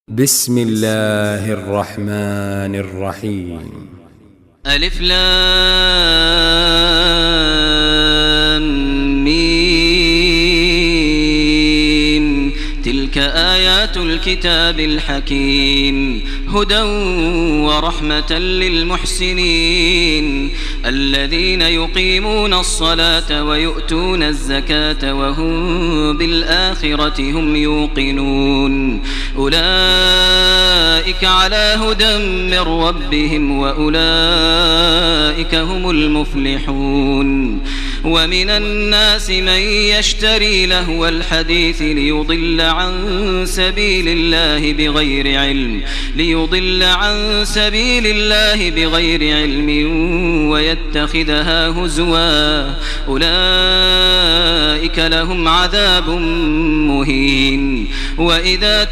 بسم الله الرحمن الرحيم. ألف لام ميم. تلك آيات الكتاب الحكيم، هدى ورحمة للمحسنين الذين يقيمون الصلاة ويؤتون الزكاة وهم بالآخرة هم يوقنون. أولئك على هدى من ربهم وأولئك هم المفلحون. ومن الناس من يشتري لهو الحديث ليضل عن سبيل الله بغير علم ويتخذها هزوا، أولئك لهم عذاب مهين. وإذا